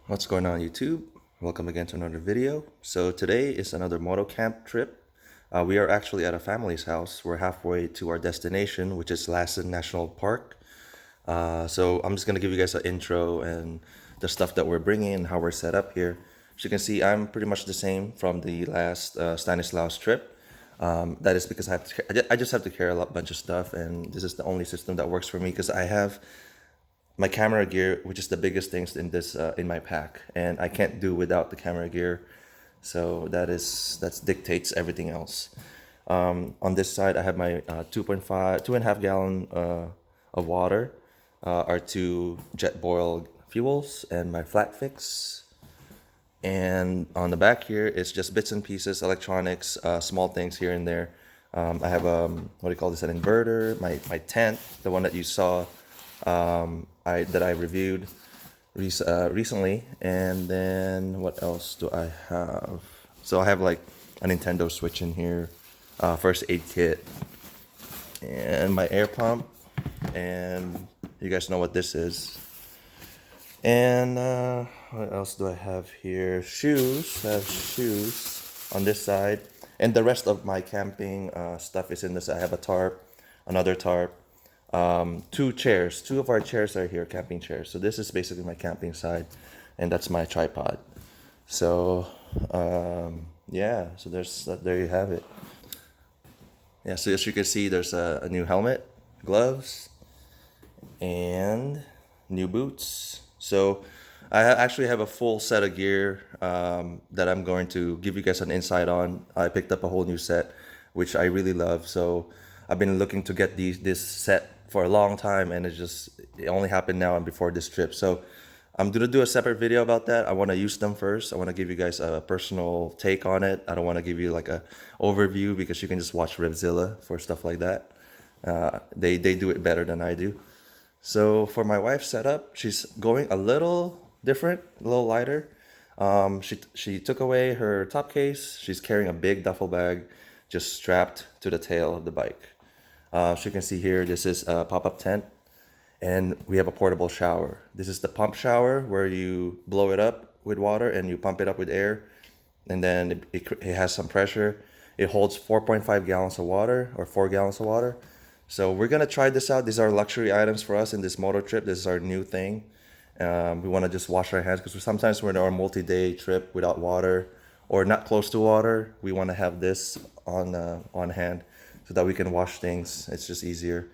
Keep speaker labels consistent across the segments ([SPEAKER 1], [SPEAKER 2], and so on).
[SPEAKER 1] What's going on YouTube? Welcome again to another video. So today is another moto camp trip. We are actually at a family's house. We're halfway to our destination, which is Lassen National Park. So I'm just gonna give you guys an intro and the stuff that we're bringing and how we're set up here. As you can see, I'm pretty much the same from the last Stanislaus trip. That is because I just have to carry a bunch of stuff, and this is the only system that works for me because I have my camera gear, which is the biggest things in this in my pack, and I can't do without the camera gear. So that dictates everything else. On this side, I have my 2.5 gallon of water, our two jet boil fuels, and my flat fix. And on the back here, it's just bits and pieces, electronics, small things here and there. I have what do you call this? An inverter, my tent, the one that you saw that I reviewed recently. And then what else do I have? So I have like a Nintendo Switch in here, first aid kit, and my air pump, and you guys know what this is. And what else do I have here? Shoes. I have shoes on this side, and the rest of my camping stuff is in this. I have a tarp, another tarp, two chairs. Two of our chairs are here, camping chairs. So this is basically my camping side, and that's my tripod. So yeah, so there you have it. Yeah, so as you can see, there's a new helmet, gloves, and new boots. So I actually have a full set of gear that I'm going to give you guys an insight on. I picked up a whole new set, which I really love. So I've been looking to get this set for a long time, and it only happened now and before this trip. So I'm gonna do a separate video about that. I want to use them first. I want to give you guys a personal take on it. I don't want to give you like a overview because you can just watch Revzilla for stuff like that. They do it better than I do. So for my wife's setup, she's going a little different, a little lighter. She took away her top case. She's carrying a big duffel bag just strapped to the tail of the bike. As you can see here, this is a pop-up tent, and we have a portable shower. This is the pump shower where you blow it up with water and you pump it up with air, and then it has some pressure. It holds 4.5 gallons of water, or 4 gallons of water. So we're gonna try this out. These are luxury items for us in this moto trip. This is our new thing. We want to just wash our hands because sometimes we're in our multi-day trip without water or not close to water. We want to have this on hand so that we can wash things. It's just easier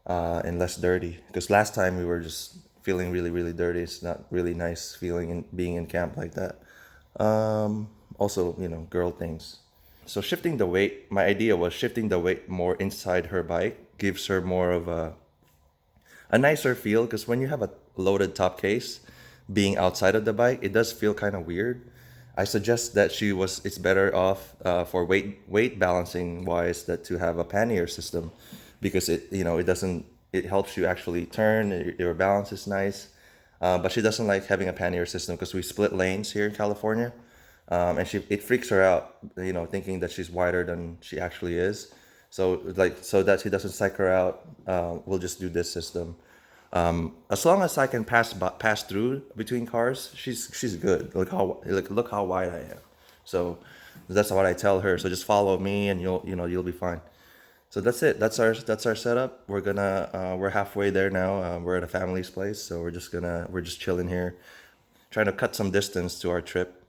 [SPEAKER 1] and less dirty. Because last time we were just feeling really, really dirty. It's not really nice feeling being in camp like that. Also, girl things. So shifting the weight, my idea was shifting the weight more inside her bike gives her more of a nicer feel, because when you have a loaded top case being outside of the bike, it does feel kind of weird. I suggest that it's better off for weight balancing wise that to have a pannier system, because it helps you actually turn, your balance is nice. But she doesn't like having a pannier system because we split lanes here in California. And it freaks her out, thinking that she's wider than she actually is. So that she doesn't psych her out, we'll just do this system. As long as I can pass through between cars, she's good. Look how wide I am. So that's what I tell her. So just follow me, and you'll be fine. So that's it. That's our setup. We're halfway there now. We're at a family's place, so we're just chilling here, trying to cut some distance to our trip.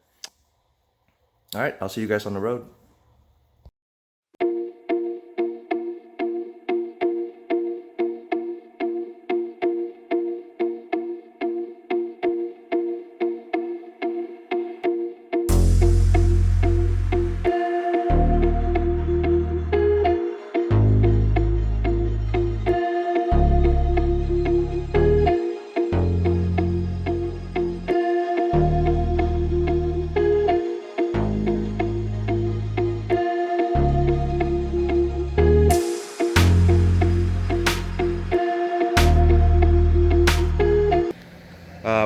[SPEAKER 1] All right, I'll see you guys on the road.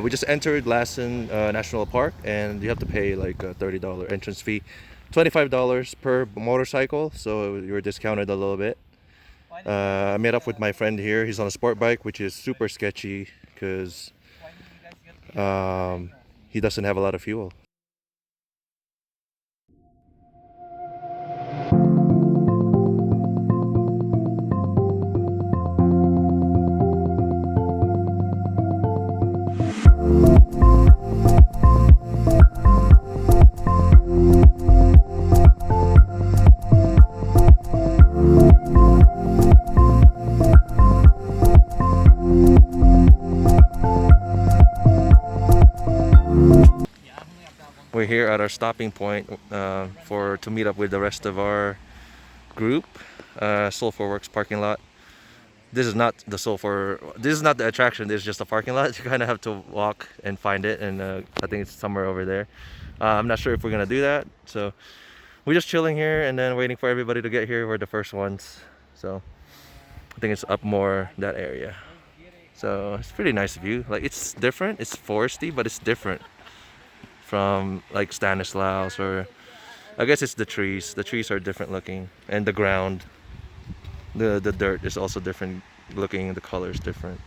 [SPEAKER 1] We just entered Lassen National Park, and you have to pay like a $30 entrance fee, $25 per motorcycle, so you were discounted a little bit. I met up with my friend here. He's on a sport bike, which is super sketchy because he doesn't have a lot of fuel. We're here at our stopping point to meet up with the rest of our group. Sulphur Works parking lot. This is not the Sulphur. This is not the attraction. This is just a parking lot. You kind of have to walk and find it, and I think it's somewhere over there. I'm not sure if we're gonna do that. So we're just chilling here and then waiting for everybody to get here. We're the first ones, so I think it's up more that area. So it's pretty nice view. Like it's different. It's foresty, but it's different from like Stanislaus, or I guess it's the trees. The trees are different looking, and the ground, the dirt is also different looking. The color is different.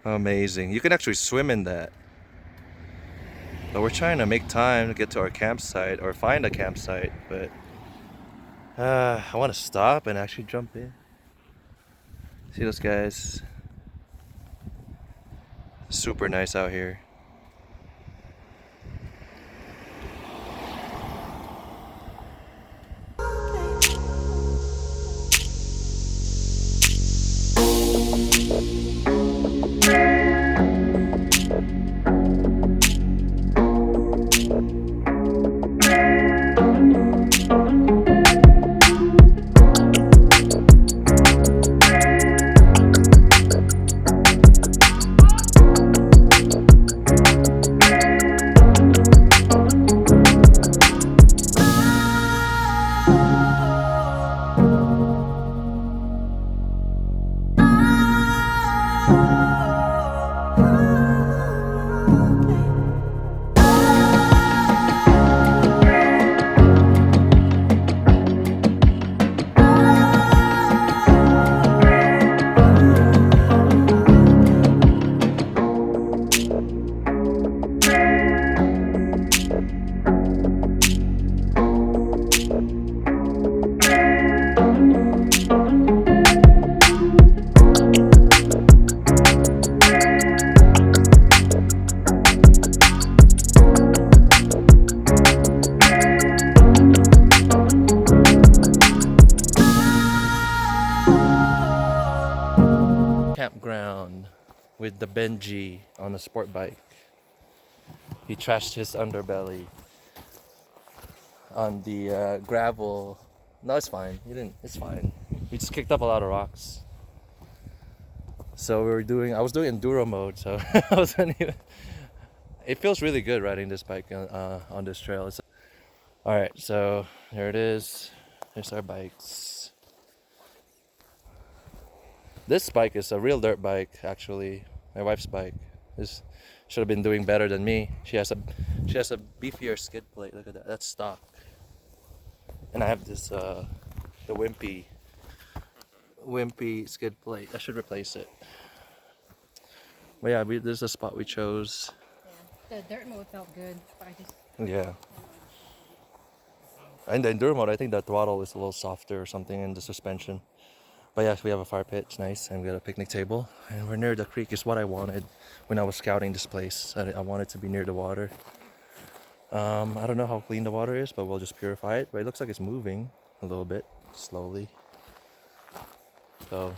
[SPEAKER 1] Amazing. You can actually swim in that. But we're trying to make time to get to our campsite or find a campsite, but I want to stop and actually jump in. See those guys? Super nice out here. Campground with the Benji on a sport bike. He trashed his underbelly on the gravel. No, it's fine. He didn't. It's fine. We just kicked up a lot of rocks. So I was doing enduro mode, so I wasn't even. It feels really good riding this bike on this trail. All right, so there it is. Here's our bikes. This bike is a real dirt bike, actually. My wife's bike. This should have been doing better than me. She has a beefier skid plate. Look at that. That's stock. And I have this the wimpy skid plate. I should replace it. But yeah, this is a spot we chose.
[SPEAKER 2] Yeah, the dirt mode felt good, but I just
[SPEAKER 1] Yeah. And the enduro mode, I think the throttle is a little softer or something in the suspension. But yes, we have a fire pit. It's nice, and we got a picnic table, and we're near the creek. Is what I wanted when I was scouting this place. I wanted to be near the water. I don't know how clean the water is, but we'll just purify it. But it looks like it's moving a little bit slowly. So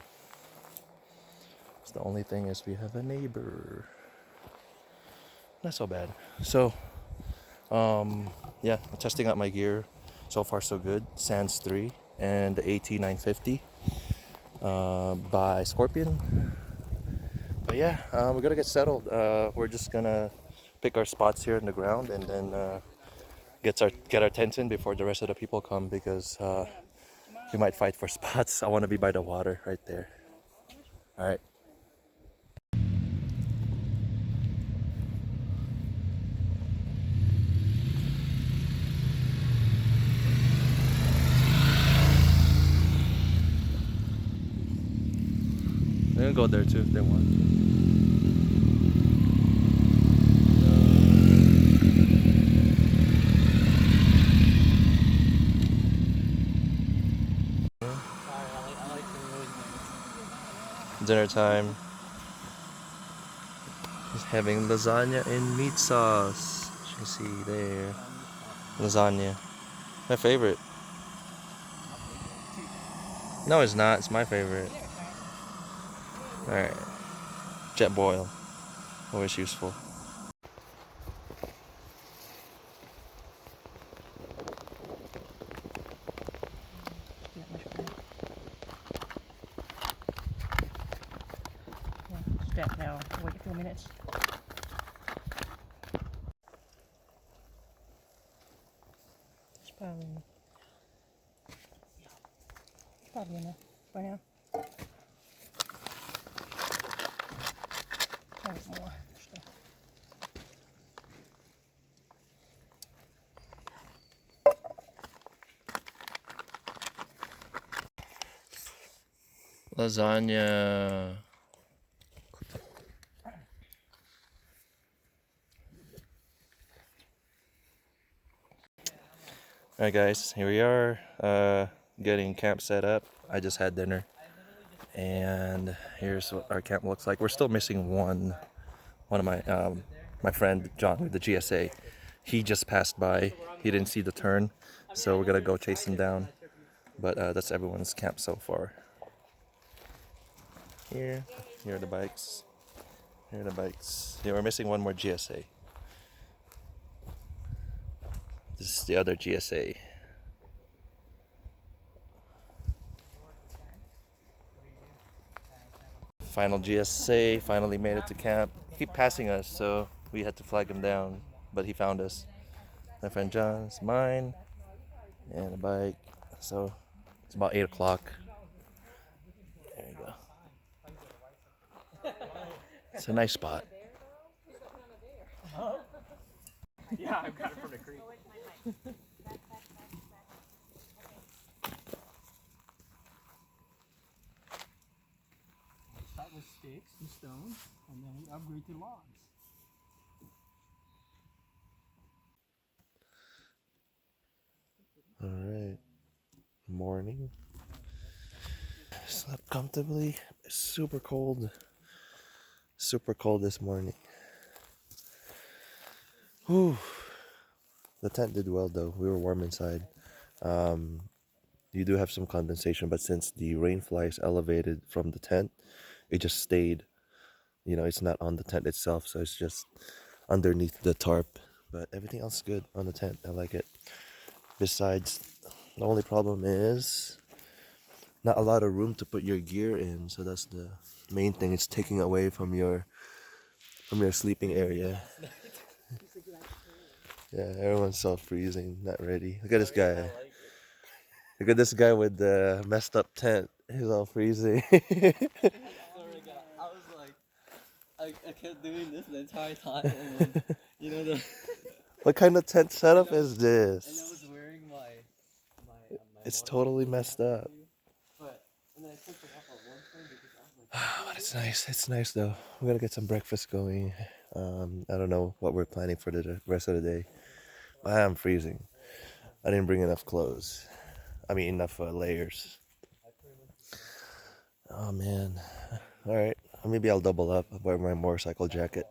[SPEAKER 1] the only thing is we have a neighbor. Not so bad. So yeah, testing out my gear. So far so good. Sans 3 and the AT950 by Scorpion. But yeah, we're gonna get settled. We're just gonna pick our spots here in the ground and then get our tents in before the rest of the people come, because we might fight for spots. I want to be by the water right there. All right. They're gonna go there too if they want. Dinner time. He's having lasagna and meat sauce. You see there. Lasagna. My favorite. No, it's not. It's my favorite. Alright. Jet boil. Always useful.
[SPEAKER 2] Step now. Wait a few minutes. It's probably enough for now. There's more stuff.
[SPEAKER 1] Lasagna. Alright guys, here we are, getting camp set up. I just had dinner, and here's what our camp looks like. We're still missing one of my friend John with the GSA. He just passed by. He didn't see the turn, so we're gonna go chase him down. But that's everyone's camp so far. Here are the bikes. Here are the bikes. Yeah, we're missing one more GSA. This is the other GSA. Final GSA finally made it to camp. He kept passing us, so we had to flag him down, but he found us. My friend John's, mine, and a bike. So it's about 8 o'clock. There you go. It's a nice spot.
[SPEAKER 3] Yeah, I've got it from the creek. Start with sticks and stones, and then we upgrade to logs.
[SPEAKER 1] Alright. Morning. Slept comfortably. It's super cold. Super cold this morning. Whew. The tent did well though. We were warm inside. You do have some condensation, but since the rain fly is elevated from the tent, it just stayed. You know, it's not on the tent itself, so it's just underneath the tarp. But everything else is good on the tent. I like it. Besides, the only problem is not a lot of room to put your gear in, so that's the main thing. It's taking away from your sleeping area. Yeah, everyone's so freezing, not ready. Look at this guy. Look at this guy with the messed up tent. He's all freezing.
[SPEAKER 3] I was like, I kept doing this the entire time, and then, you know,
[SPEAKER 1] What kind of tent setup is
[SPEAKER 3] and I
[SPEAKER 1] this?
[SPEAKER 3] was wearing my
[SPEAKER 1] It's totally messed up.
[SPEAKER 3] but and then I took it off at one point because I was like,
[SPEAKER 1] But it's nice. It's nice though. We gotta get some breakfast going. I don't know what we're planning for the rest of the day. I am freezing. I didn't bring enough clothes. I mean, enough layers. Oh man. All right. Maybe I'll double up. I'll wear my motorcycle jacket.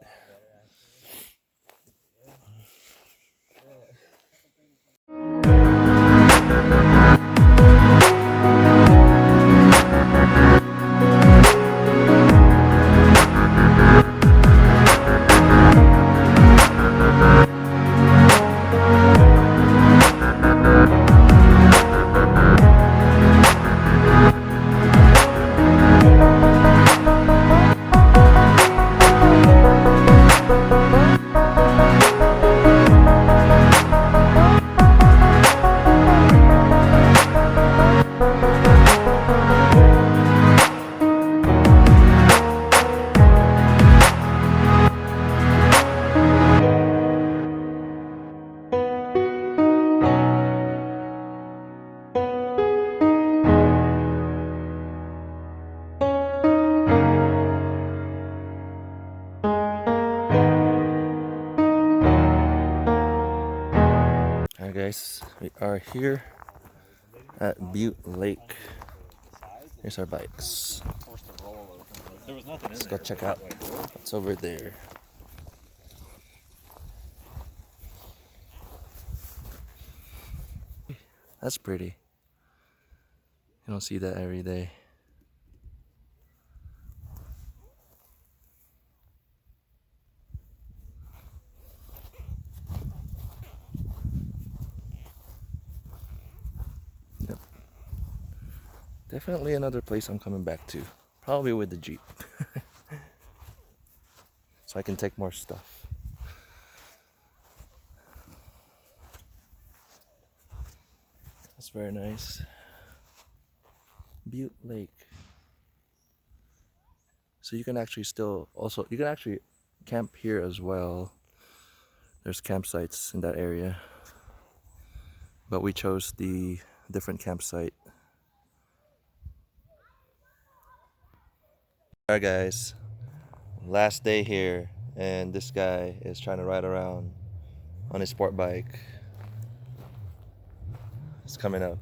[SPEAKER 1] Alright guys, we are here at Butte Lake. Here's our bikes. Let's go check out what's over there. That's pretty. You don't see that every day. Yep. Definitely another place I'm coming back to. Probably with the Jeep. So I can take more stuff. That's very nice. Butte Lake. So you can actually you can actually camp here as well. There's campsites in that area. But we chose the different campsite. Alright guys, last day here, and this guy is trying to ride around on his sport bike. It's coming up.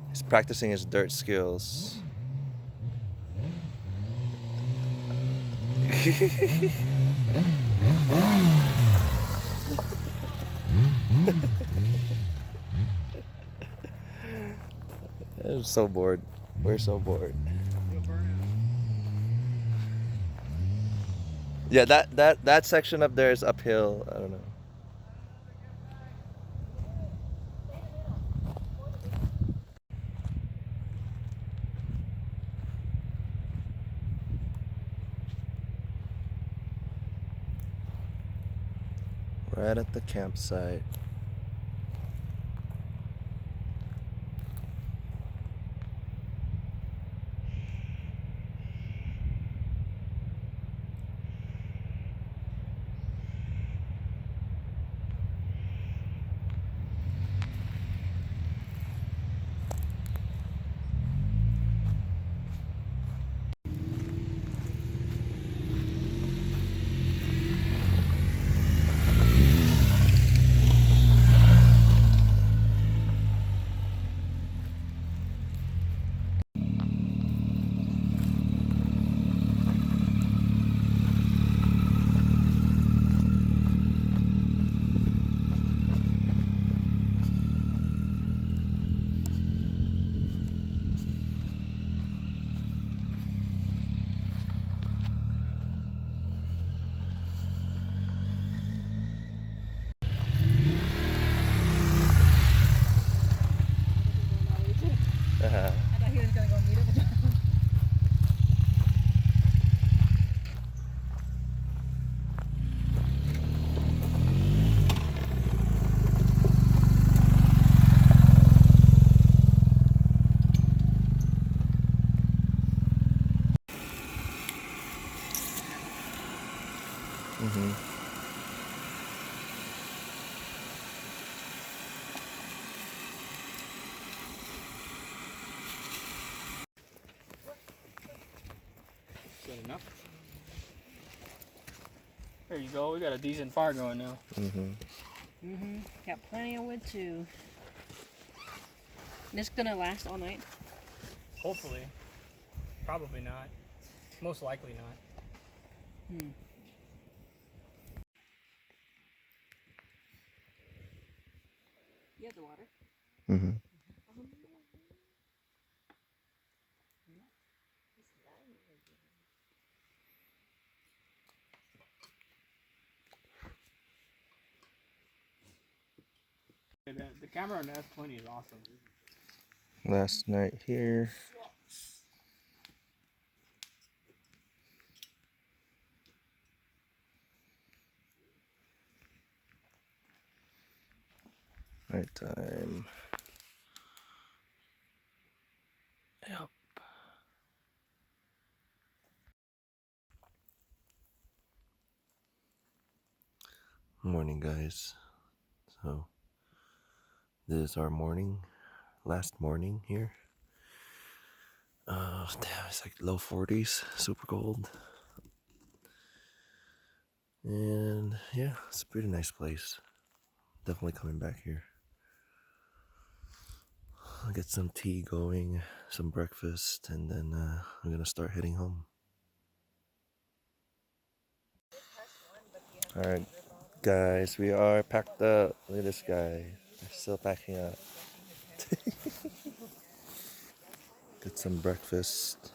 [SPEAKER 1] He's practicing his dirt skills. I'm so bored. We're so bored. Yeah, that section up there is uphill. I don't know. Right at the campsite.
[SPEAKER 2] I thought he was gonna go meet up with John.
[SPEAKER 3] Good enough. There you go. We got a decent fire going now.
[SPEAKER 2] Got plenty of wood too. This gonna last all night?
[SPEAKER 4] Hopefully. Probably not. Most likely not.
[SPEAKER 2] You have the water?
[SPEAKER 1] Mm-hmm.
[SPEAKER 4] The camera on the S20 is awesome.
[SPEAKER 1] Last night here. Nighttime. Yep. Morning, guys. So this is our morning, last morning here. Damn, it's like low 40s, super cold. And yeah, it's a pretty nice place. Definitely coming back here. I'll get some tea going, some breakfast, and then I'm gonna start heading home. Alright, guys, we are packed up. Look at this guy. We're still packing up. Get some breakfast.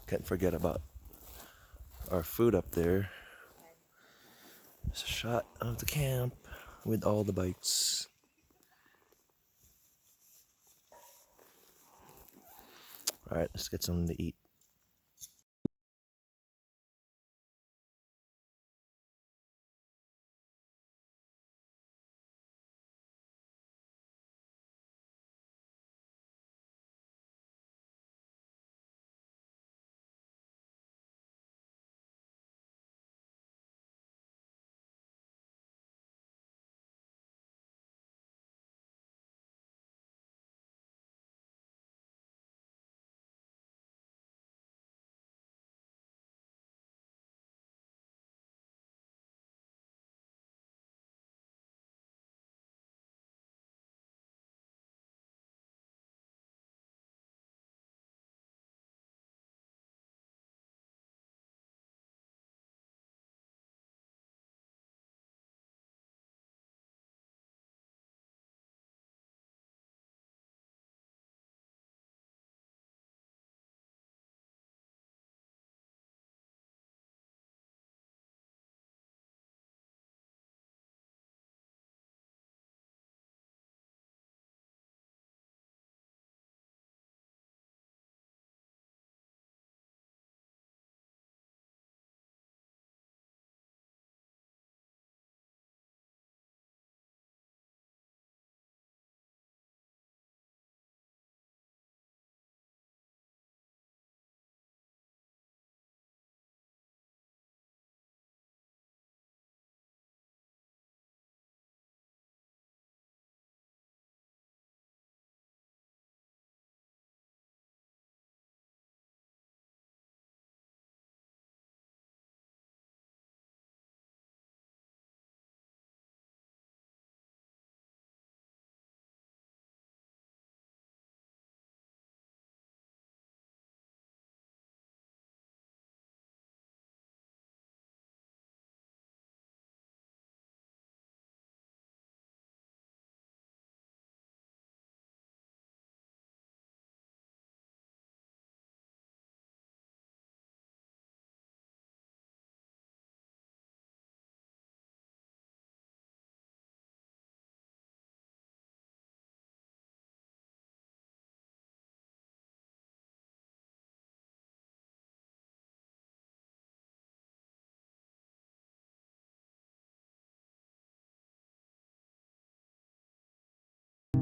[SPEAKER 1] Can't forget about our food up there. It's a shot of the camp with all the bites. Alright, let's get something to eat.